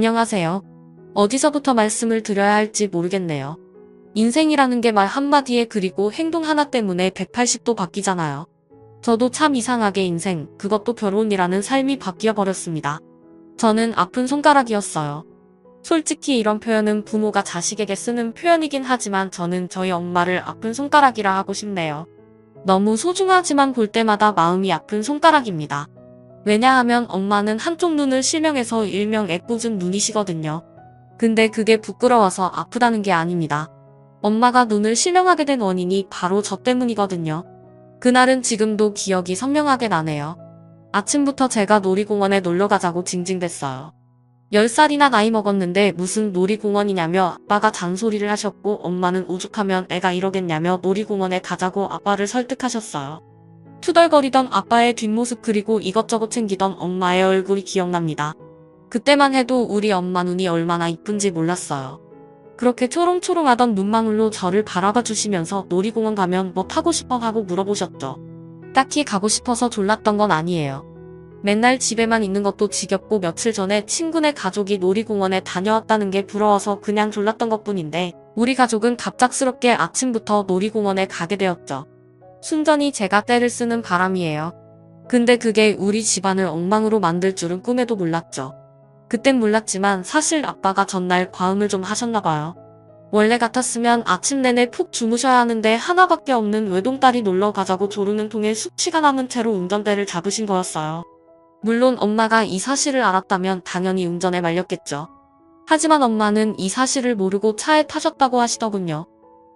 안녕하세요. 어디서부터 말씀을 드려야 할지 모르겠네요. 인생이라는 게 말 한마디에 그리고 행동 하나 때문에 180도 바뀌잖아요. 저도 참 이상하게 인생, 그것도 결혼이라는 삶이 바뀌어 버렸습니다. 저는 아픈 손가락이었어요. 솔직히 이런 표현은 부모가 자식에게 쓰는 표현이긴 하지만 저는 저희 엄마를 아픈 손가락이라 하고 싶네요. 너무 소중하지만 볼 때마다 마음이 아픈 손가락입니다. 왜냐하면 엄마는 한쪽 눈을 실명해서 일명 애꿎은 눈이시거든요. 근데 그게 부끄러워서 아프다는 게 아닙니다. 엄마가 눈을 실명하게 된 원인이 바로 저 때문이거든요. 그날은 지금도 기억이 선명하게 나네요. 아침부터 제가 놀이공원에 놀러 가자고 징징댔어요. 10살이나 나이 먹었는데 무슨 놀이공원이냐며 아빠가 잔소리를 하셨고 엄마는 오죽하면 애가 이러겠냐며 놀이공원에 가자고 아빠를 설득하셨어요. 투덜거리던 아빠의 뒷모습 그리고 이것저것 챙기던 엄마의 얼굴이 기억납니다. 그때만 해도 우리 엄마 눈이 얼마나 이쁜지 몰랐어요. 그렇게 초롱초롱하던 눈망울로 저를 바라봐 주시면서 놀이공원 가면 뭐 타고 싶어 하고 물어보셨죠. 딱히 가고 싶어서 졸랐던 건 아니에요. 맨날 집에만 있는 것도 지겹고 며칠 전에 친구네 가족이 놀이공원에 다녀왔다는 게 부러워서 그냥 졸랐던 것뿐인데 우리 가족은 갑작스럽게 아침부터 놀이공원에 가게 되었죠. 순전히 제가 떼를 쓰는 바람이에요. 근데 그게 우리 집안을 엉망으로 만들 줄은 꿈에도 몰랐죠. 그땐 몰랐지만 사실 아빠가 전날 과음을 좀 하셨나봐요. 원래 같았으면 아침 내내 푹 주무셔야 하는데 하나밖에 없는 외동딸이 놀러 가자고 조르는 통에 숙취가 남은 채로 운전대를 잡으신 거였어요. 물론 엄마가 이 사실을 알았다면 당연히 운전에 말렸겠죠. 하지만 엄마는 이 사실을 모르고 차에 타셨다고 하시더군요.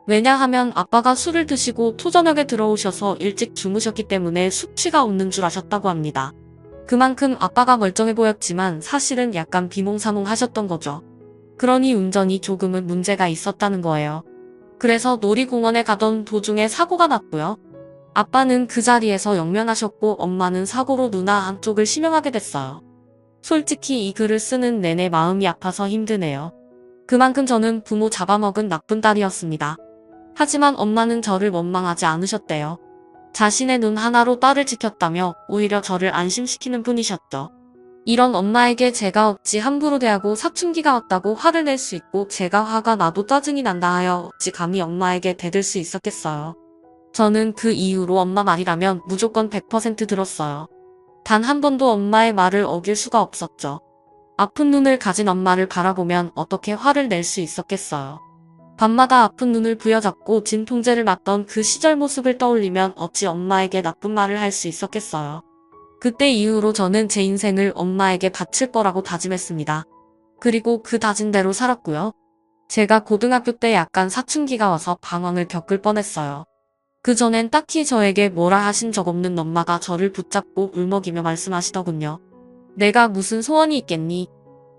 왜냐하면 아빠가 술을 드시고 토저녁에 들어오셔서 일찍 주무셨기 때문에 숙취가 없는 줄 아셨다고 합니다. 그만큼 아빠가 멀쩡해 보였지만 사실은 약간 비몽사몽 하셨던 거죠. 그러니 운전이 조금은 문제가 있었다는 거예요. 그래서 놀이공원에 가던 도중에 사고가 났고요. 아빠는 그 자리에서 영면하셨고 엄마는 사고로 누나 한쪽을 실명하게 됐어요. 솔직히 이 글을 쓰는 내내 마음이 아파서 힘드네요. 그만큼 저는 부모 잡아먹은 나쁜 딸이었습니다. 하지만 엄마는 저를 원망하지 않으셨대요. 자신의 눈 하나로 딸을 지켰다며 오히려 저를 안심시키는 분이셨죠. 이런 엄마에게 제가 어찌 함부로 대하고 사춘기가 왔다고 화를 낼 수 있고 제가 화가 나도 짜증이 난다 하여 어찌 감히 엄마에게 대들 수 있었겠어요. 저는 그 이후로 엄마 말이라면 무조건 100% 들었어요. 단 한 번도 엄마의 말을 어길 수가 없었죠. 아픈 눈을 가진 엄마를 바라보면 어떻게 화를 낼 수 있었겠어요. 밤마다 아픈 눈을 부여잡고 진통제를 맞던 그 시절 모습을 떠올리면 어찌 엄마에게 나쁜 말을 할 수 있었겠어요. 그때 이후로 저는 제 인생을 엄마에게 바칠 거라고 다짐했습니다. 그리고 그 다짐 대로 살았고요. 제가 고등학교 때 약간 사춘기가 와서 방황을 겪을 뻔했어요. 그전엔 딱히 저에게 뭐라 하신 적 없는 엄마가 저를 붙잡고 울먹이며 말씀하시더군요. 내가 무슨 소원이 있겠니?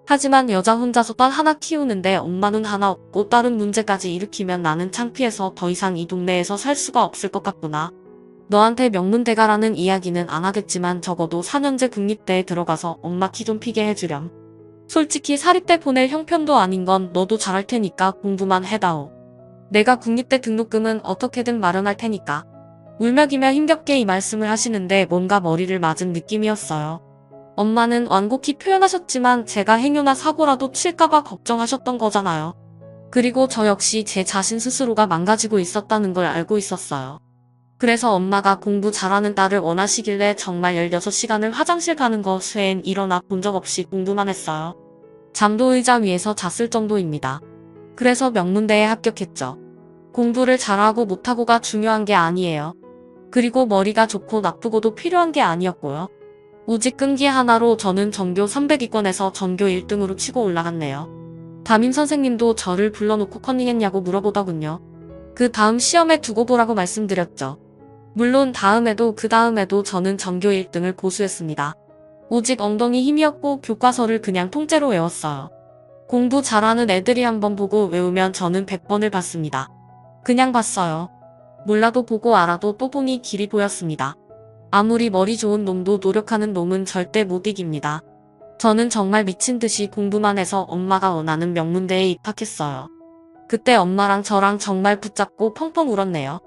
하지만 여자 혼자서 딸 하나 키우는데 엄마 눈 하나 없고 다른 문제까지 일으키면 나는 창피해서 더 이상 이 동네에서 살 수가 없을 것 같구나. 너한테 명문대가라는 이야기는 안 하겠지만 적어도 4년제 국립대에 들어가서 엄마 키 좀 피게 해주렴. 솔직히 사립대 보낼 형편도 아닌 건 너도 잘할 테니까 공부만 해다오. 내가 국립대 등록금은 어떻게든 마련할 테니까. 울며기며 힘겹게 이 말씀을 하시는데 뭔가 머리를 맞은 느낌이었어요. 엄마는 완곡히 표현하셨지만 제가 행여나 사고라도 칠까봐 걱정하셨던 거잖아요. 그리고 저 역시 제 자신 스스로가 망가지고 있었다는 걸 알고 있었어요. 그래서 엄마가 공부 잘하는 딸을 원하시길래 정말 16시간을 화장실 가는 거 외엔 일어나 본 적 없이 공부만 했어요. 잠도 의자 위에서 잤을 정도입니다. 그래서 명문대에 합격했죠. 공부를 잘하고 못하고가 중요한 게 아니에요. 그리고 머리가 좋고 나쁘고도 필요한 게 아니었고요. 오직 끈기 하나로 저는 전교 300위권에서 전교 1등으로 치고 올라갔네요. 담임 선생님도 저를 불러놓고 컨닝했냐고 물어보더군요. 그 다음 시험에 두고 보라고 말씀드렸죠. 물론 다음에도 그 다음에도 저는 전교 1등을 고수했습니다. 오직 엉덩이 힘이었고 교과서를 그냥 통째로 외웠어요. 공부 잘하는 애들이 한번 보고 외우면 저는 100번을 봤습니다. 그냥 봤어요. 몰라도 보고 알아도 또 보니 길이 보였습니다. 아무리 머리 좋은 놈도 노력하는 놈은 절대 못 이깁니다. 저는 정말 미친 듯이 공부만 해서 엄마가 원하는 명문대에 입학했어요. 그때 엄마랑 저랑 정말 붙잡고 펑펑 울었네요.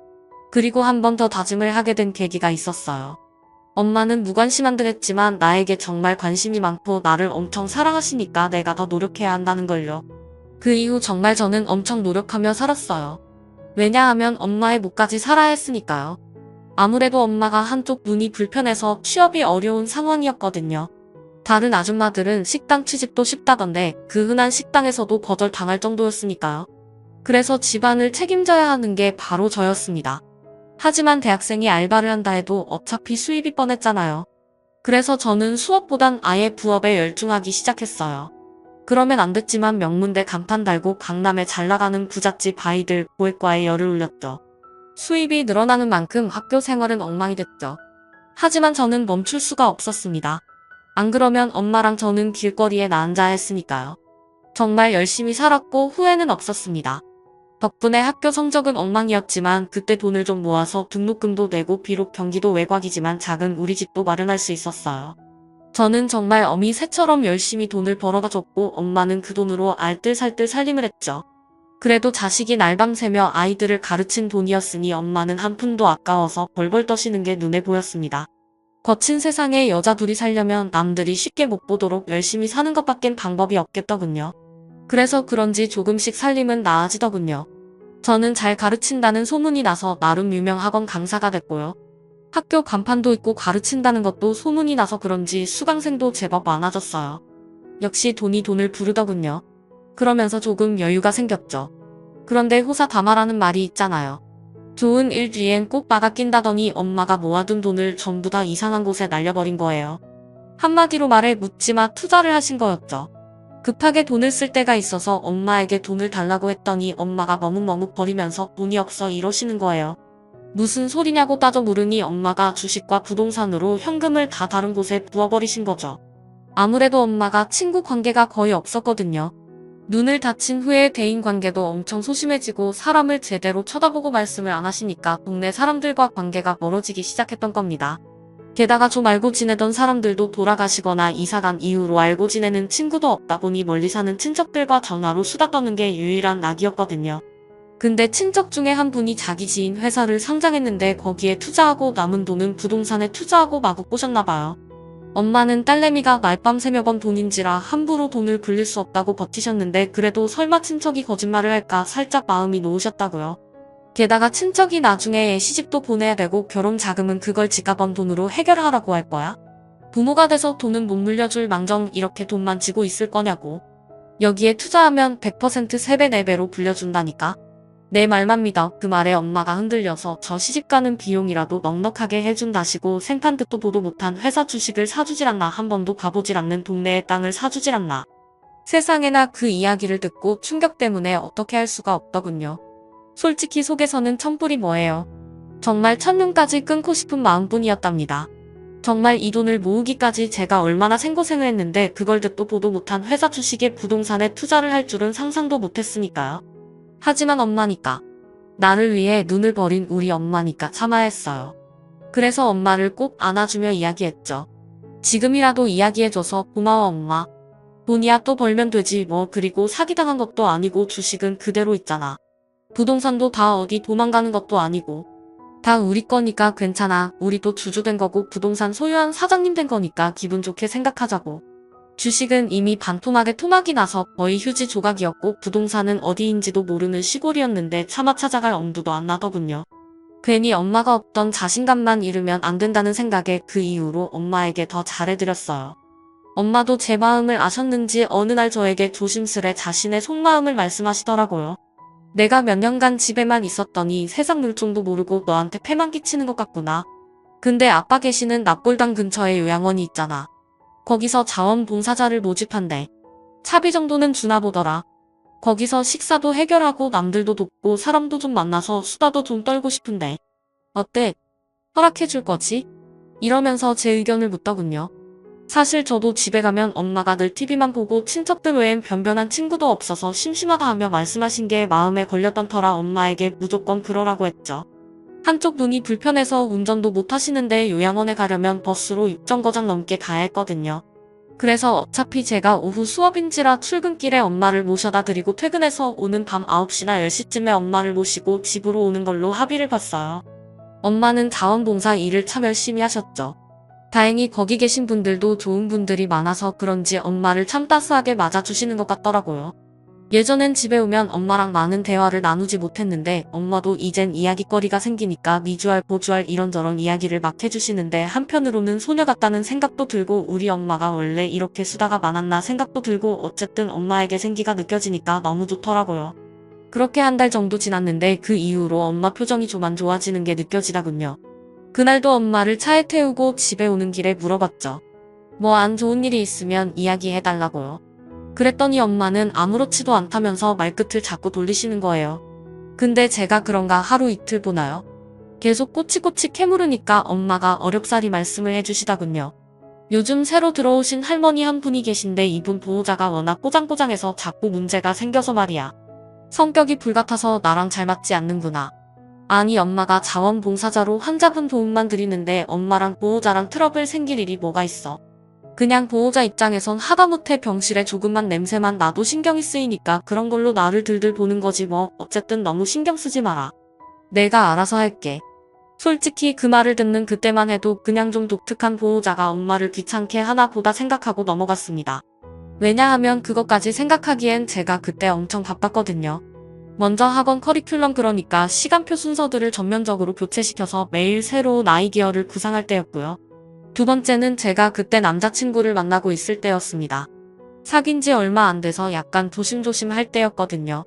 그리고 한 번 더 다짐을 하게 된 계기가 있었어요. 엄마는 무관심한 듯 했지만 나에게 정말 관심이 많고 나를 엄청 사랑하시니까 내가 더 노력해야 한다는 걸요. 그 이후 정말 저는 엄청 노력하며 살았어요. 왜냐하면 엄마의 목까지 살아야 했으니까요. 아무래도 엄마가 한쪽 눈이 불편해서 취업이 어려운 상황이었거든요. 다른 아줌마들은 식당 취직도 쉽다던데 그 흔한 식당에서도 거절당할 정도였으니까요. 그래서 집안을 책임져야 하는 게 바로 저였습니다. 하지만 대학생이 알바를 한다 해도 어차피 수입이 뻔했잖아요. 그래서 저는 수업보단 아예 부업에 열중하기 시작했어요. 그러면 안 됐지만 명문대 간판 달고 강남에 잘나가는 부잣집 아이들 고액과에 열을 올렸죠. 수입이 늘어나는 만큼 학교 생활은 엉망이 됐죠. 하지만 저는 멈출 수가 없었습니다. 안 그러면 엄마랑 저는 길거리에 나앉아야 했으니까요. 정말 열심히 살았고 후회는 없었습니다. 덕분에 학교 성적은 엉망이었지만 그때 돈을 좀 모아서 등록금도 내고 비록 경기도 외곽이지만 작은 우리 집도 마련할 수 있었어요. 저는 정말 어미 새처럼 열심히 돈을 벌어다 줬고 엄마는 그 돈으로 알뜰살뜰 살림을 했죠. 그래도 자식이 날밤 새며 아이들을 가르친 돈이었으니 엄마는 한 푼도 아까워서 벌벌 떠시는 게 눈에 보였습니다. 거친 세상에 여자 둘이 살려면 남들이 쉽게 못 보도록 열심히 사는 것밖엔 방법이 없겠더군요. 그래서 그런지 조금씩 살림은 나아지더군요. 저는 잘 가르친다는 소문이 나서 나름 유명 학원 강사가 됐고요. 학교 간판도 있고 가르친다는 것도 소문이 나서 그런지 수강생도 제법 많아졌어요. 역시 돈이 돈을 부르더군요. 그러면서 조금 여유가 생겼죠. 그런데 호사다마라는 말이 있잖아요. 좋은 일 뒤엔 꼭 막아 낀다더니 엄마가 모아둔 돈을 전부 다 이상한 곳에 날려버린 거예요. 한마디로 말해 묻지마 투자를 하신 거였죠. 급하게 돈을 쓸 때가 있어서 엄마에게 돈을 달라고 했더니 엄마가 머뭇머뭇 버리면서 돈이 없어 이러시는 거예요. 무슨 소리냐고 따져 물으니 엄마가 주식과 부동산으로 현금을 다 다른 곳에 부어버리신 거죠. 아무래도 엄마가 친구 관계가 거의 없었거든요. 눈을 다친 후에 대인관계도 엄청 소심해지고 사람을 제대로 쳐다보고 말씀을 안 하시니까 동네 사람들과 관계가 멀어지기 시작했던 겁니다. 게다가 좀 알고 지내던 사람들도 돌아가시거나 이사간 이후로 알고 지내는 친구도 없다 보니 멀리 사는 친척들과 전화로 수다 떠는 게 유일한 낙이었거든요. 근데 친척 중에 한 분이 자기 지인 회사를 상장했는데 거기에 투자하고 남은 돈은 부동산에 투자하고 마구 꼬셨나봐요. 엄마는 딸내미가 날밤 새며 번 돈인지라 함부로 돈을 굴릴 수 없다고 버티셨는데 그래도 설마 친척이 거짓말을 할까 살짝 마음이 놓으셨다고요. 게다가 친척이 나중에 시집도 보내야 되고 결혼 자금은 그걸 지가 번 돈으로 해결하라고 할 거야? 부모가 돼서 돈은 못 물려줄 망정 이렇게 돈만 쥐고 있을 거냐고. 여기에 투자하면 100% 3배 4배로 불려준다니까. 내 말만 믿어. 그 말에 엄마가 흔들려서 저 시집가는 비용이라도 넉넉하게 해준다시고 생판 듣도 보도 못한 회사 주식을 사주질 않나 한 번도 가보질 않는 동네의 땅을 사주질 않나. 세상에나 그 이야기를 듣고 충격 때문에 어떻게 할 수가 없더군요. 솔직히 속에서는 천불이 뭐예요. 정말 첫눈까지 끊고 싶은 마음뿐이었답니다. 정말 이 돈을 모으기까지 제가 얼마나 생고생을 했는데 그걸 듣도 보도 못한 회사 주식에 부동산에 투자를 할 줄은 상상도 못했으니까요. 하지만 엄마니까. 나를 위해 눈을 버린 우리 엄마니까 참아야 했어요. 그래서 엄마를 꼭 안아주며 이야기했죠. 지금이라도 이야기해줘서 고마워 엄마. 돈이야 또 벌면 되지 뭐 그리고 사기당한 것도 아니고 주식은 그대로 있잖아. 부동산도 다 어디 도망가는 것도 아니고. 다 우리 거니까 괜찮아. 우리도 주주된 거고 부동산 소유한 사장님 된 거니까 기분 좋게 생각하자고. 주식은 이미 반토막에 토막이 나서 거의 휴지 조각이었고 부동산은 어디인지도 모르는 시골이었는데 차마 찾아갈 엄두도 안 나더군요. 괜히 엄마가 없던 자신감만 잃으면 안 된다는 생각에 그 이후로 엄마에게 더 잘해드렸어요. 엄마도 제 마음을 아셨는지 어느 날 저에게 조심스레 자신의 속마음을 말씀하시더라고요. 내가 몇 년간 집에만 있었더니 세상 물정도 모르고 너한테 패만 끼치는 것 같구나. 근데 아빠 계시는 납골당 근처에 요양원이 있잖아. 거기서 자원봉사자를 모집한대. 차비 정도는 주나 보더라. 거기서 식사도 해결하고 남들도 돕고 사람도 좀 만나서 수다도 좀 떨고 싶은데. 어때? 허락해줄 거지? 이러면서 제 의견을 묻더군요. 사실 저도 집에 가면 엄마가 늘 TV만 보고 친척들 외엔 변변한 친구도 없어서 심심하다 하며 말씀하신 게 마음에 걸렸던 터라 엄마에게 무조건 그러라고 했죠. 한쪽 눈이 불편해서 운전도 못 하시는데 요양원에 가려면 버스로 6정거장 넘게 가야 했거든요. 그래서 어차피 제가 오후 수업인지라 출근길에 엄마를 모셔다 드리고 퇴근해서 오는 밤 9시나 10시쯤에 엄마를 모시고 집으로 오는 걸로 합의를 봤어요. 엄마는 자원봉사 일을 참 열심히 하셨죠. 다행히 거기 계신 분들도 좋은 분들이 많아서 그런지 엄마를 참 따스하게 맞아주시는 것 같더라고요. 예전엔 집에 오면 엄마랑 많은 대화를 나누지 못했는데 엄마도 이젠 이야깃거리가 생기니까 미주알 보주알 이런저런 이야기를 막 해주시는데 한편으로는 소녀 같다는 생각도 들고 우리 엄마가 원래 이렇게 수다가 많았나 생각도 들고 어쨌든 엄마에게 생기가 느껴지니까 너무 좋더라고요. 그렇게 한 달 정도 지났는데 그 이후로 엄마 표정이 좀 안 좋아지는 게 느껴지더군요. 그날도 엄마를 차에 태우고 집에 오는 길에 물어봤죠. 뭐 안 좋은 일이 있으면 이야기해달라고요. 그랬더니 엄마는 아무렇지도 않다면서 말끝을 자꾸 돌리시는 거예요. 근데 제가 그런가 하루 이틀 보나요? 계속 꼬치꼬치 캐물으니까 엄마가 어렵사리 말씀을 해주시더군요. 요즘 새로 들어오신 할머니 한 분이 계신데 이분 보호자가 워낙 꼬장꼬장해서 자꾸 문제가 생겨서 말이야. 성격이 불같아서 나랑 잘 맞지 않는구나. 아니 엄마가 자원봉사자로 환자분 도움만 드리는데 엄마랑 보호자랑 트러블 생길 일이 뭐가 있어. 그냥 보호자 입장에선 하다못해 병실에 조금만 냄새만 나도 신경이 쓰이니까 그런 걸로 나를 들들 보는 거지 뭐. 어쨌든 너무 신경 쓰지 마라. 내가 알아서 할게. 솔직히 그 말을 듣는 그때만 해도 그냥 좀 독특한 보호자가 엄마를 귀찮게 하나 보다 생각하고 넘어갔습니다. 왜냐하면 그것까지 생각하기엔 제가 그때 엄청 바빴거든요. 먼저 학원 커리큘럼 그러니까 시간표 순서들을 전면적으로 교체시켜서 매일 새로운 아이디어를 구상할 때였고요. 두 번째는 제가 그때 남자친구를 만나고 있을 때였습니다. 사귄 지 얼마 안 돼서 약간 조심조심 할 때였거든요.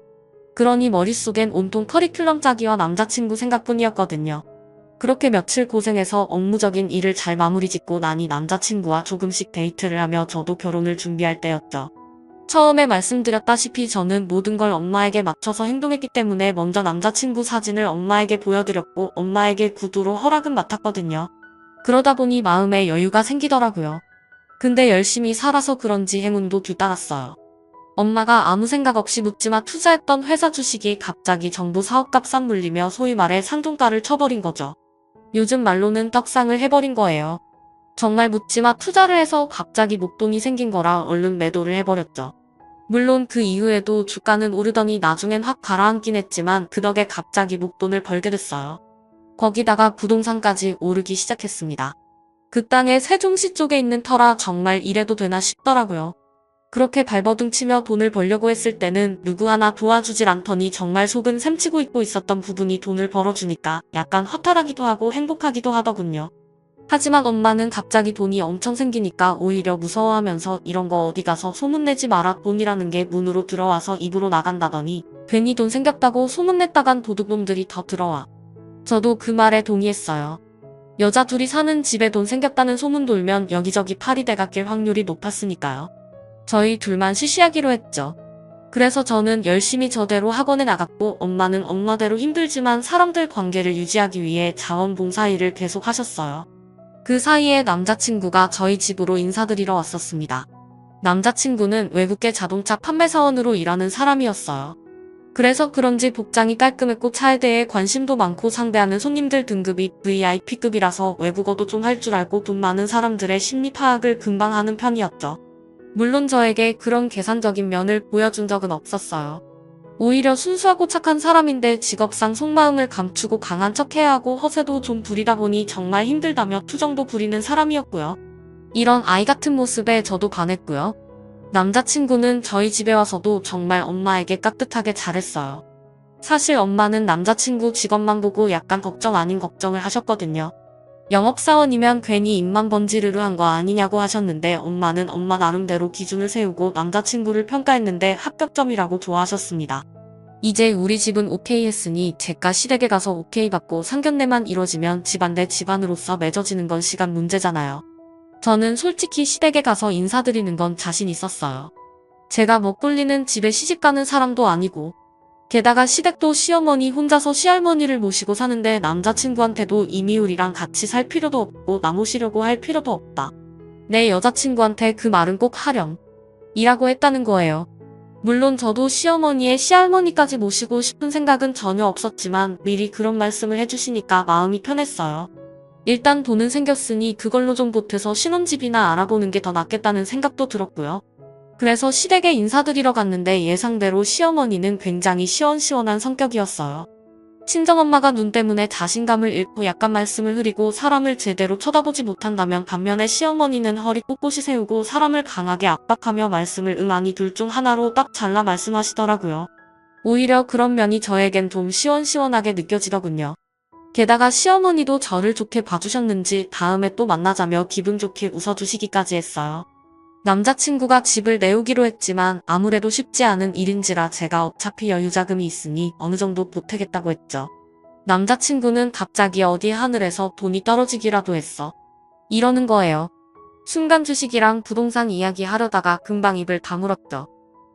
그러니 머릿속엔 온통 커리큘럼 짜기와 남자친구 생각뿐이었거든요. 그렇게 며칠 고생해서 업무적인 일을 잘 마무리 짓고 나니 남자친구와 조금씩 데이트를 하며 저도 결혼을 준비할 때였죠. 처음에 말씀드렸다시피 저는 모든 걸 엄마에게 맞춰서 행동했기 때문에 먼저 남자친구 사진을 엄마에게 보여드렸고 엄마에게 구두로 허락은 맡았거든요. 그러다 보니 마음에 여유가 생기더라고요. 근데 열심히 살아서 그런지 행운도 뒤따랐어요. 엄마가 아무 생각 없이 묻지마 투자했던 회사 주식이 갑자기 정부 사업값 싹 물리며 소위 말해 상종가를 쳐버린 거죠. 요즘 말로는 떡상을 해버린 거예요. 정말 묻지마 투자를 해서 갑자기 목돈이 생긴 거라 얼른 매도를 해버렸죠. 물론 그 이후에도 주가는 오르더니 나중엔 확 가라앉긴 했지만 그 덕에 갑자기 목돈을 벌게 됐어요. 거기다가 부동산까지 오르기 시작했습니다. 그 땅에 세종시 쪽에 있는 터라 정말 이래도 되나 싶더라고요. 그렇게 발버둥 치며 돈을 벌려고 했을 때는 누구 하나 도와주질 않더니 정말 속은 샘치고 있고 있었던 부분이 돈을 벌어주니까 약간 허탈하기도 하고 행복하기도 하더군요. 하지만 엄마는 갑자기 돈이 엄청 생기니까 오히려 무서워하면서 이런 거 어디 가서 소문내지 마라 돈이라는 게 문으로 들어와서 입으로 나간다더니 괜히 돈 생겼다고 소문냈다간 도둑놈들이 더 들어와. 저도 그 말에 동의했어요. 여자 둘이 사는 집에 돈 생겼다는 소문 돌면 여기저기 파리대가 낄 확률이 높았으니까요. 저희 둘만 쉬쉬하기로 했죠. 그래서 저는 열심히 저대로 학원에 나갔고 엄마는 엄마대로 힘들지만 사람들 관계를 유지하기 위해 자원봉사 일을 계속 하셨어요. 그 사이에 남자친구가 저희 집으로 인사드리러 왔었습니다. 남자친구는 외국계 자동차 판매사원으로 일하는 사람이었어요. 그래서 그런지 복장이 깔끔했고 차에 대해 관심도 많고 상대하는 손님들 등급이 VIP급이라서 외국어도 좀 할 줄 알고 돈 많은 사람들의 심리 파악을 금방 하는 편이었죠. 물론 저에게 그런 계산적인 면을 보여준 적은 없었어요. 오히려 순수하고 착한 사람인데 직업상 속마음을 감추고 강한 척해야 하고 허세도 좀 부리다 보니 정말 힘들다며 투정도 부리는 사람이었고요. 이런 아이 같은 모습에 저도 반했고요. 남자친구는 저희 집에 와서도 정말 엄마에게 깍듯하게 잘했어요. 사실 엄마는 남자친구 직업만 보고 약간 걱정 아닌 걱정을 하셨거든요. 영업사원이면 괜히 입만 번지르르 한 거 아니냐고 하셨는데 엄마는 엄마 나름대로 기준을 세우고 남자친구를 평가했는데 합격점이라고 좋아하셨습니다. 이제 우리 집은 오케이 했으니 제가 시댁에 가서 오케이 받고 상견례만 이뤄지면 집안 대 집안으로서 맺어지는 건 시간 문제잖아요. 저는 솔직히 시댁에 가서 인사드리는 건 자신 있었어요. 제가 먹불리는 집에 시집가는 사람도 아니고 게다가 시댁도 시어머니 혼자서 시할머니를 모시고 사는데 남자친구한테도 이미울이랑 같이 살 필요도 없고 나 모시려고 할 필요도 없다. 내 여자친구한테 그 말은 꼭 하렴. 이라고 했다는 거예요. 물론 저도 시어머니의 시할머니까지 모시고 싶은 생각은 전혀 없었지만 미리 그런 말씀을 해주시니까 마음이 편했어요. 일단 돈은 생겼으니 그걸로 좀 보태서 신혼집이나 알아보는 게 더 낫겠다는 생각도 들었고요. 그래서 시댁에 인사드리러 갔는데 예상대로 시어머니는 굉장히 시원시원한 성격이었어요. 친정엄마가 눈 때문에 자신감을 잃고 약간 말씀을 흐리고 사람을 제대로 쳐다보지 못한다면 반면에 시어머니는 허리 꼿꼿이 세우고 사람을 강하게 압박하며 말씀을 아니 둘 중 하나로 딱 잘라 말씀하시더라고요. 오히려 그런 면이 저에겐 좀 시원시원하게 느껴지더군요. 게다가 시어머니도 저를 좋게 봐주셨는지 다음에 또 만나자며 기분 좋게 웃어주시기까지 했어요. 남자친구가 집을 내오기로 했지만 아무래도 쉽지 않은 일인지라 제가 어차피 여유자금이 있으니 어느 정도 보태겠다고 했죠. 남자친구는 갑자기 어디 하늘에서 돈이 떨어지기라도 했어. 이러는 거예요. 순간 주식이랑 부동산 이야기 하려다가 금방 입을 다물었죠.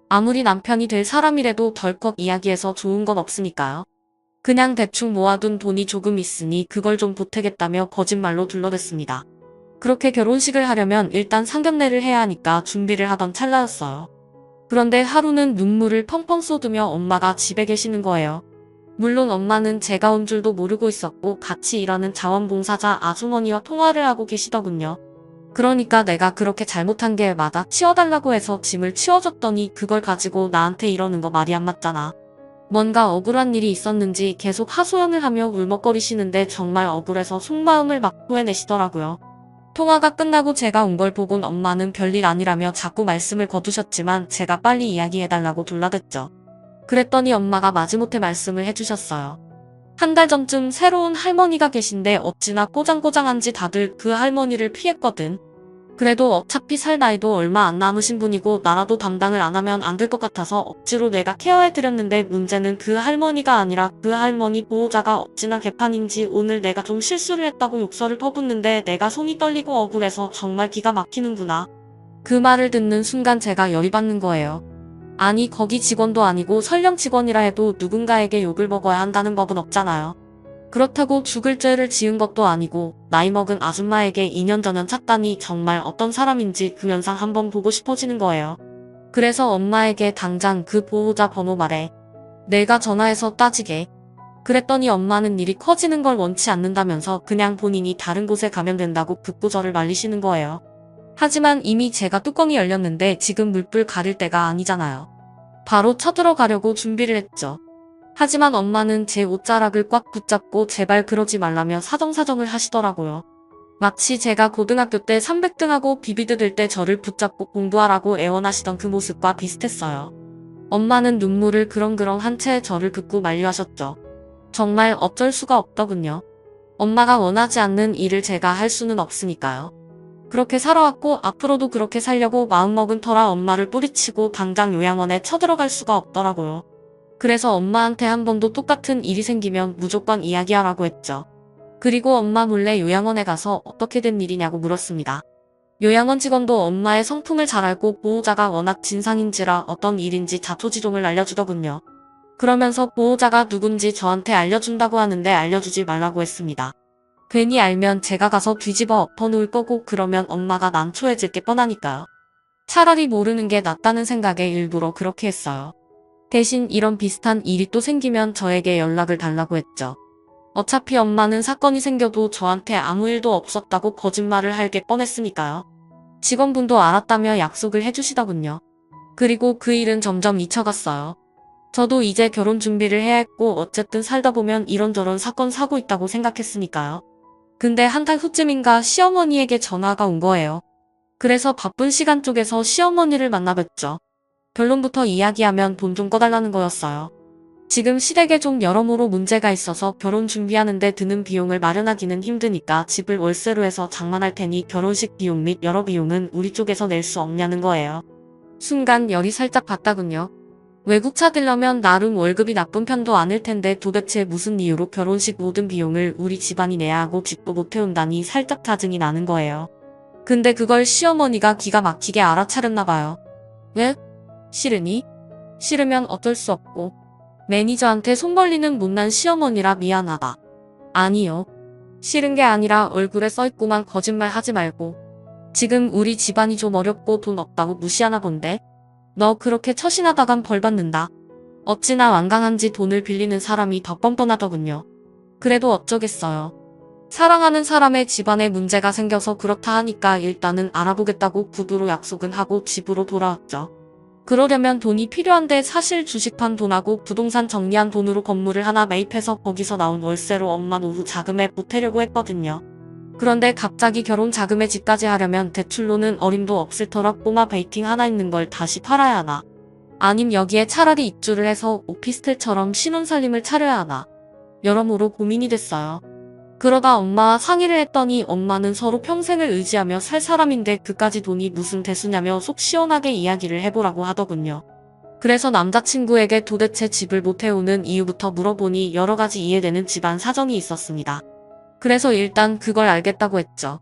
아무리 남편이 될 사람이라도 덜컥 이야기해서 좋은 건 없으니까요. 그냥 대충 모아둔 돈이 조금 있으니 그걸 좀 보태겠다며 거짓말로 둘러댔습니다. 그렇게 결혼식을 하려면 일단 상견례를 해야 하니까 준비를 하던 찰나였어요. 그런데 하루는 눈물을 펑펑 쏟으며 엄마가 집에 계시는 거예요. 물론 엄마는 제가 온 줄도 모르고 있었고 같이 일하는 자원봉사자 아주머니와 통화를 하고 계시더군요. 그러니까 내가 그렇게 잘못한 게 맞아 치워달라고 해서 짐을 치워줬더니 그걸 가지고 나한테 이러는 거 말이 안 맞잖아. 뭔가 억울한 일이 있었는지 계속 하소연을 하며 울먹거리시는데 정말 억울해서 속마음을 막 토해내시더라고요. 통화가 끝나고 제가 온 걸 보곤 엄마는 별일 아니라며 자꾸 말씀을 거두셨지만 제가 빨리 이야기해달라고 둘러댔죠. 그랬더니 엄마가 마지못해 말씀을 해주셨어요. 한 달 전쯤 새로운 할머니가 계신데 어찌나 꼬장꼬장한지 다들 그 할머니를 피했거든. 그래도 어차피 살 나이도 얼마 안 남으신 분이고 나라도 담당을 안 하면 안 될 것 같아서 억지로 내가 케어해드렸는데 문제는 그 할머니가 아니라 그 할머니 보호자가 어찌나 개판인지 오늘 내가 좀 실수를 했다고 욕설을 퍼붓는데 내가 손이 떨리고 억울해서 정말 기가 막히는구나. 그 말을 듣는 순간 제가 열이 받는 거예요. 아니 거기 직원도 아니고 설령 직원이라 해도 누군가에게 욕을 먹어야 한다는 법은 없잖아요. 그렇다고 죽을 죄를 지은 것도 아니고 나이 먹은 아줌마에게 2년 전년 찼다니 정말 어떤 사람인지 그 면상 한번 보고 싶어지는 거예요. 그래서 엄마에게 당장 그 보호자 번호 말해. 내가 전화해서 따지게. 그랬더니 엄마는 일이 커지는 걸 원치 않는다면서 그냥 본인이 다른 곳에 가면 된다고 극구 저를 말리시는 거예요. 하지만 이미 제가 뚜껑이 열렸는데 지금 물불 가릴 때가 아니잖아요. 바로 쳐들어가려고 준비를 했죠. 하지만 엄마는 제 옷자락을 꽉 붙잡고 제발 그러지 말라며 사정사정을 하시더라고요. 마치 제가 고등학교 때 300등하고 비비드 될 때 저를 붙잡고 공부하라고 애원하시던 그 모습과 비슷했어요. 엄마는 눈물을 그렁그렁 채 저를 극구 만류하셨죠. 정말 어쩔 수가 없더군요. 엄마가 원하지 않는 일을 제가 할 수는 없으니까요. 그렇게 살아왔고 앞으로도 그렇게 살려고 마음먹은 터라 엄마를 뿌리치고 당장 요양원에 쳐들어갈 수가 없더라고요. 그래서 엄마한테 한 번도 똑같은 일이 생기면 무조건 이야기하라고 했죠. 그리고 엄마 몰래 요양원에 가서 어떻게 된 일이냐고 물었습니다. 요양원 직원도 엄마의 성품을 잘 알고 보호자가 워낙 진상인지라 어떤 일인지 자초지종을 알려주더군요. 그러면서 보호자가 누군지 저한테 알려준다고 하는데 알려주지 말라고 했습니다. 괜히 알면 제가 가서 뒤집어 엎어놓을 거고 그러면 엄마가 난초해질 게 뻔하니까요. 차라리 모르는 게 낫다는 생각에 일부러 그렇게 했어요. 대신 이런 비슷한 일이 또 생기면 저에게 연락을 달라고 했죠. 어차피 엄마는 사건이 생겨도 저한테 아무 일도 없었다고 거짓말을 할 게 뻔했으니까요. 직원분도 알았다며 약속을 해주시더군요. 그리고 그 일은 점점 미쳐갔어요. 저도 이제 결혼 준비를 해야 했고 어쨌든 살다 보면 이런저런 사건 사고 있다고 생각했으니까요. 근데 한 달 후쯤인가 시어머니에게 전화가 온 거예요. 그래서 바쁜 시간 쪽에서 시어머니를 만나 뵀죠. 결론부터 이야기하면 돈 좀 꺼달라는 거였어요. 지금 시댁에 좀 여러모로 문제가 있어서 결혼 준비하는데 드는 비용을 마련하기는 힘드니까 집을 월세로 해서 장만할 테니 결혼식 비용 및 여러 비용은 우리 쪽에서 낼 수 없냐는 거예요. 순간 열이 살짝 받다군요. 외국 찾으려면 나름 월급이 나쁜 편도 아닐 텐데 도대체 무슨 이유로 결혼식 모든 비용을 우리 집안이 내야 하고 집도 못 태운다니 살짝 짜증이 나는 거예요. 근데 그걸 시어머니가 기가 막히게 알아차렸나 봐요. 왜? 싫으니? 싫으면 어쩔 수 없고. 매니저한테 손 벌리는 못난 시어머니라 미안하다. 아니요. 싫은 게 아니라 얼굴에 써있고만 거짓말 하지 말고. 지금 우리 집안이 좀 어렵고 돈 없다고 무시하나 본데? 너 그렇게 처신하다간 벌 받는다. 어찌나 완강한지 돈을 빌리는 사람이 더 뻔뻔하더군요. 그래도 어쩌겠어요. 사랑하는 사람의 집안에 문제가 생겨서 그렇다 하니까 일단은 알아보겠다고 구두로 약속은 하고 집으로 돌아왔죠. 그러려면 돈이 필요한데 사실 주식판 돈하고 부동산 정리한 돈으로 건물을 하나 매입해서 거기서 나온 월세로 엄마 노후 자금에 보태려고 했거든요. 그런데 갑자기 결혼 자금에 집까지 하려면 대출로는 어림도 없을 터라 꼬마 베이팅 하나 있는 걸 다시 팔아야 하나. 아님 여기에 차라리 입주를 해서 오피스텔처럼 신혼살림을 차려야 하나. 여러모로 고민이 됐어요. 그러다 엄마와 상의를 했더니 엄마는 서로 평생을 의지하며 살 사람인데 그까지 돈이 무슨 대수냐며 속 시원하게 이야기를 해보라고 하더군요. 그래서 남자친구에게 도대체 집을 못 해오는 이유부터 물어보니 여러 가지 이해되는 집안 사정이 있었습니다. 그래서 일단 그걸 알겠다고 했죠.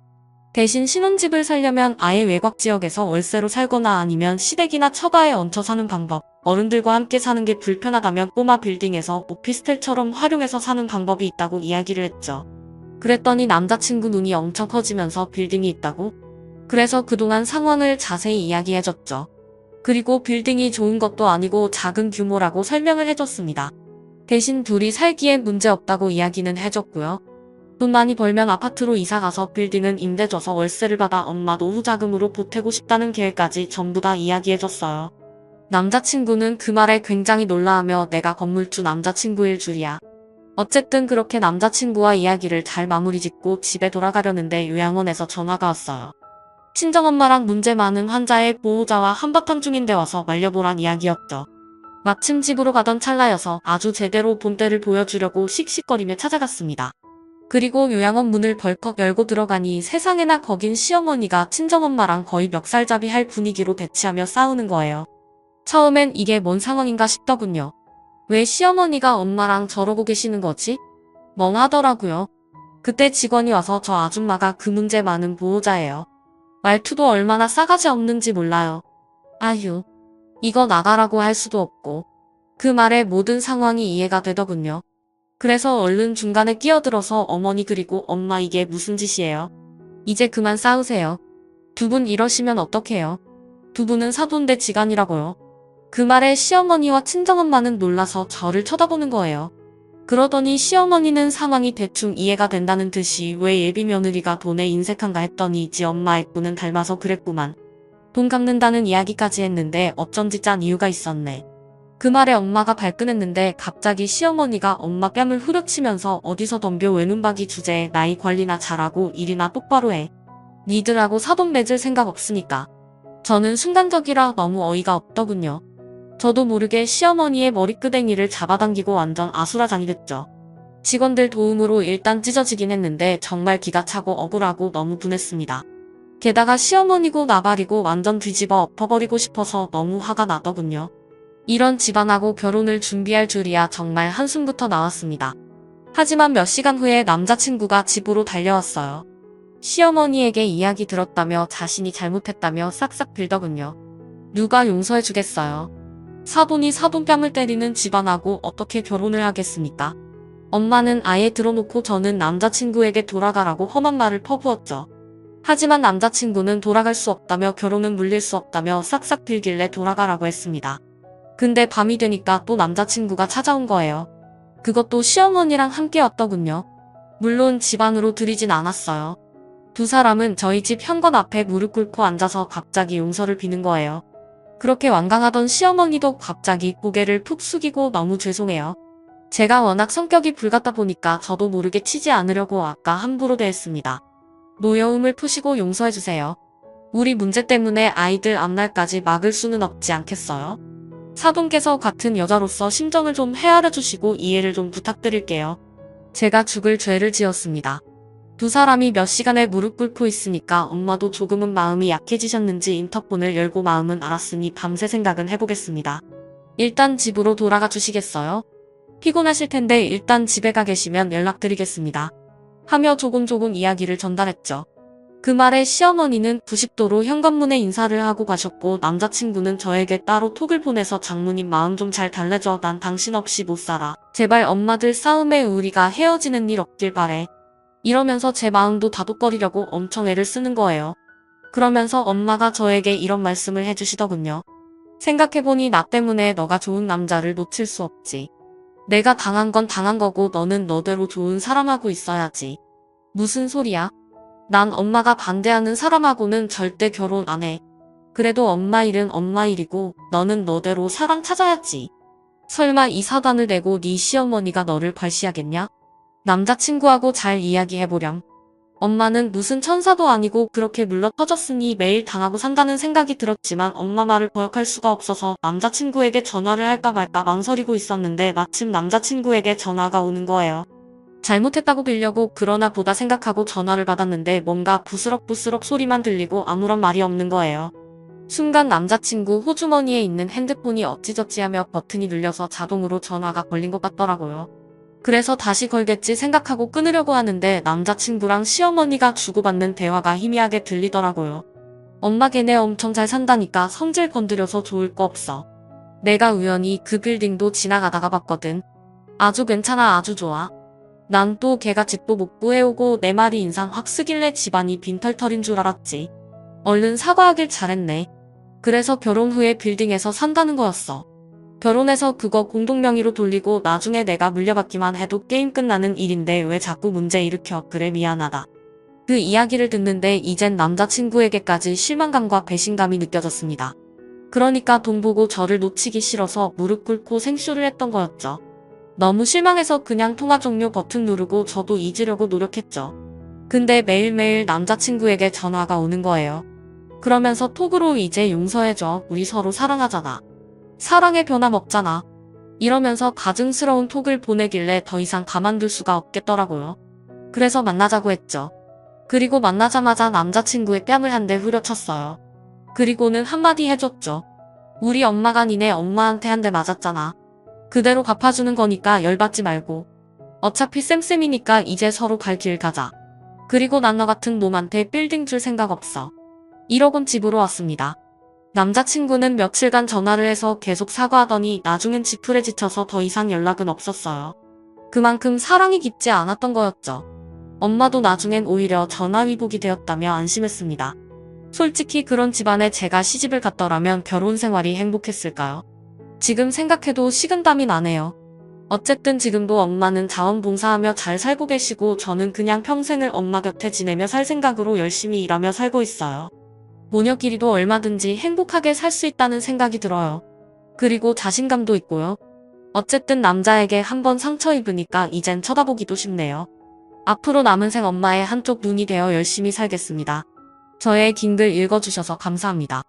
대신 신혼집을 살려면 아예 외곽 지역에서 월세로 살거나 아니면 시댁이나 처가에 얹혀 사는 방법, 어른들과 함께 사는 게 불편하다면 꼬마 빌딩에서 오피스텔처럼 활용해서 사는 방법이 있다고 이야기를 했죠. 그랬더니 남자친구 눈이 엄청 커지면서 빌딩이 있다고? 그래서 그동안 상황을 자세히 이야기해줬죠. 그리고 빌딩이 좋은 것도 아니고 작은 규모라고 설명을 해줬습니다. 대신 둘이 살기엔 문제없다고 이야기는 해줬고요. 돈 많이 벌면 아파트로 이사가서 빌딩은 임대 줘서 월세를 받아 엄마 노후 자금으로 보태고 싶다는 계획까지 전부 다 이야기해줬어요. 남자친구는 그 말에 굉장히 놀라하며 내가 건물주 남자친구일 줄이야. 어쨌든 그렇게 남자친구와 이야기를 잘 마무리 짓고 집에 돌아가려는데 요양원에서 전화가 왔어요. 친정엄마랑 문제 많은 환자의 보호자와 한바탕 중인데 와서 말려보란 이야기였죠. 마침 집으로 가던 찰나여서 아주 제대로 본때를 보여주려고 씩씩거리며 찾아갔습니다. 그리고 요양원 문을 벌컥 열고 들어가니 세상에나 거긴 시어머니가 친정엄마랑 거의 멱살잡이 할 분위기로 대치하며 싸우는 거예요. 처음엔 이게 뭔 상황인가 싶더군요. 왜 시어머니가 엄마랑 저러고 계시는 거지? 멍하더라고요. 그때 직원이 와서 저 아줌마가 그 문제 많은 보호자예요. 말투도 얼마나 싸가지 없는지 몰라요. 아휴, 이거 나가라고 할 수도 없고. 그 말에 모든 상황이 이해가 되더군요. 그래서 얼른 중간에 끼어들어서 어머니 그리고 엄마 이게 무슨 짓이에요? 이제 그만 싸우세요. 두 분 이러시면 어떡해요? 두 분은 사돈대 지간이라고요. 그 말에 시어머니와 친정엄마는 놀라서 저를 쳐다보는 거예요. 그러더니 시어머니는 상황이 대충 이해가 된다는 듯이 왜 예비 며느리가 돈에 인색한가 했더니 지 엄마 애꾸는 닮아서 그랬구만. 돈 갚는다는 이야기까지 했는데 어쩐지 짠 이유가 있었네. 그 말에 엄마가 발끈했는데 갑자기 시어머니가 엄마 뺨을 후려치면서 어디서 덤벼 외눈박이 주제에 나이 관리나 잘하고 일이나 똑바로 해. 니들하고 사돈 맺을 생각 없으니까. 저는 순간적이라 너무 어이가 없더군요. 저도 모르게 시어머니의 머리끄댕이를 잡아당기고 완전 아수라장이 됐죠. 직원들 도움으로 일단 찢어지긴 했는데 정말 기가 차고 억울하고 너무 분했습니다. 게다가 시어머니고 나발이고 완전 뒤집어 엎어버리고 싶어서 너무 화가 나더군요. 이런 집안하고 결혼을 준비할 줄이야 정말 한숨부터 나왔습니다. 하지만 몇 시간 후에 남자친구가 집으로 달려왔어요. 시어머니에게 이야기 들었다며 자신이 잘못했다며 싹싹 빌더군요. 누가 용서해주겠어요. 사돈이 사돈 뺨을 때리는 집안하고 어떻게 결혼을 하겠습니까? 엄마는 아예 들어놓고 저는 남자친구에게 돌아가라고 험한 말을 퍼부었죠. 하지만 남자친구는 돌아갈 수 없다며 결혼은 물릴 수 없다며 싹싹 빌길래 돌아가라고 했습니다. 근데 밤이 되니까 또 남자친구가 찾아온 거예요. 그것도 시어머니랑 함께 왔더군요. 물론 집 안으로 들이진 않았어요. 두 사람은 저희 집 현관 앞에 무릎 꿇고 앉아서 갑자기 용서를 비는 거예요. 그렇게 완강하던 시어머니도 갑자기 고개를 푹 숙이고 너무 죄송해요. 제가 워낙 성격이 불같다 보니까 저도 모르게 치지 않으려고 아까 함부로 대했습니다. 노여움을 푸시고 용서해주세요. 우리 문제 때문에 아이들 앞날까지 막을 수는 없지 않겠어요? 사돈께서 같은 여자로서 심정을 좀 헤아려주시고 이해를 좀 부탁드릴게요. 제가 죽을 죄를 지었습니다. 두 사람이 몇 시간을 무릎 꿇고 있으니까 엄마도 조금은 마음이 약해지셨는지 인터폰을 열고 마음은 알았으니 밤새 생각은 해보겠습니다. 일단 집으로 돌아가 주시겠어요? 피곤하실 텐데 일단 집에 가 계시면 연락드리겠습니다. 하며 조곤조곤 이야기를 전달했죠. 그 말에 시어머니는 90도로 현관문에 인사를 하고 가셨고 남자친구는 저에게 따로 톡을 보내서 장모님 마음 좀 잘 달래줘. 난 당신 없이 못 살아. 제발 엄마들 싸움에 우리가 헤어지는 일 없길 바래. 이러면서 제 마음도 다독거리려고 엄청 애를 쓰는 거예요. 그러면서 엄마가 저에게 이런 말씀을 해주시더군요. 생각해보니 나 때문에 너가 좋은 남자를 놓칠 수 없지. 내가 당한 건 당한 거고 너는 너대로 좋은 사람하고 있어야지. 무슨 소리야? 난 엄마가 반대하는 사람하고는 절대 결혼 안 해. 그래도 엄마 일은 엄마 일이고 너는 너대로 사랑 찾아야지. 설마 이 사단을 내고 네 시어머니가 너를 괄시하겠냐? 남자친구하고 잘 이야기해보렴. 엄마는 무슨 천사도 아니고 그렇게 물러터졌으니 매일 당하고 산다는 생각이 들었지만 엄마 말을 거역할 수가 없어서 남자친구에게 전화를 할까 말까 망설이고 있었는데 마침 남자친구에게 전화가 오는 거예요. 잘못했다고 빌려고 그러나 보다 생각하고 전화를 받았는데 뭔가 부스럭부스럭 소리만 들리고 아무런 말이 없는 거예요. 순간 남자친구 호주머니에 있는 핸드폰이 어찌저찌하며 버튼이 눌려서 자동으로 전화가 걸린 것 같더라고요. 그래서 다시 걸겠지 생각하고 끊으려고 하는데 남자친구랑 시어머니가 주고받는 대화가 희미하게 들리더라고요. 엄마 걔네 엄청 잘 산다니까 성질 건드려서 좋을 거 없어. 내가 우연히 그 빌딩도 지나가다가 봤거든. 아주 괜찮아 아주 좋아. 난 또 걔가 집도 못 구해오고 내 말이 인상 확 쓰길래 집안이 빈털털인 줄 알았지. 얼른 사과하길 잘했네. 그래서 결혼 후에 빌딩에서 산다는 거였어. 결혼해서 그거 공동명의로 돌리고 나중에 내가 물려받기만 해도 게임 끝나는 일인데 왜 자꾸 문제 일으켜. 그래 미안하다. 그 이야기를 듣는데 이젠 남자친구에게까지 실망감과 배신감이 느껴졌습니다. 그러니까 돈 보고 저를 놓치기 싫어서 무릎 꿇고 생쇼를 했던 거였죠. 너무 실망해서 그냥 통화 종료 버튼 누르고 저도 잊으려고 노력했죠. 근데 매일매일 남자친구에게 전화가 오는 거예요. 그러면서 톡으로 이제 용서해줘. 우리 서로 사랑하잖아. 사랑에 변함없잖아. 이러면서 가증스러운 톡을 보내길래 더 이상 가만둘 수가 없겠더라고요. 그래서 만나자고 했죠. 그리고 만나자마자 남자친구의 뺨을 한 대 후려쳤어요. 그리고는 한마디 해줬죠. 우리 엄마가 니네 엄마한테 한 대 맞았잖아. 그대로 갚아주는 거니까 열받지 말고. 어차피 쌤쌤이니까 이제 서로 갈 길 가자. 그리고 난 너 같은 놈한테 빌딩 줄 생각 없어. 이러곤 집으로 왔습니다. 남자친구는 며칠간 전화를 해서 계속 사과하더니 나중엔 지풀에 지쳐서 더 이상 연락은 없었어요. 그만큼 사랑이 깊지 않았던 거였죠. 엄마도 나중엔 오히려 전화위복이 되었다며 안심했습니다. 솔직히 그런 집안에 제가 시집을 갔더라면 결혼 생활이 행복했을까요? 지금 생각해도 식은땀이 나네요. 어쨌든 지금도 엄마는 자원봉사하며 잘 살고 계시고 저는 그냥 평생을 엄마 곁에 지내며 살 생각으로 열심히 일하며 살고 있어요. 모녀끼리도 얼마든지 행복하게 살 수 있다는 생각이 들어요. 그리고 자신감도 있고요. 어쨌든 남자에게 한번 상처 입으니까 이젠 쳐다보기도 쉽네요. 앞으로 남은 생 엄마의 한쪽 눈이 되어 열심히 살겠습니다. 저의 긴 글 읽어주셔서 감사합니다.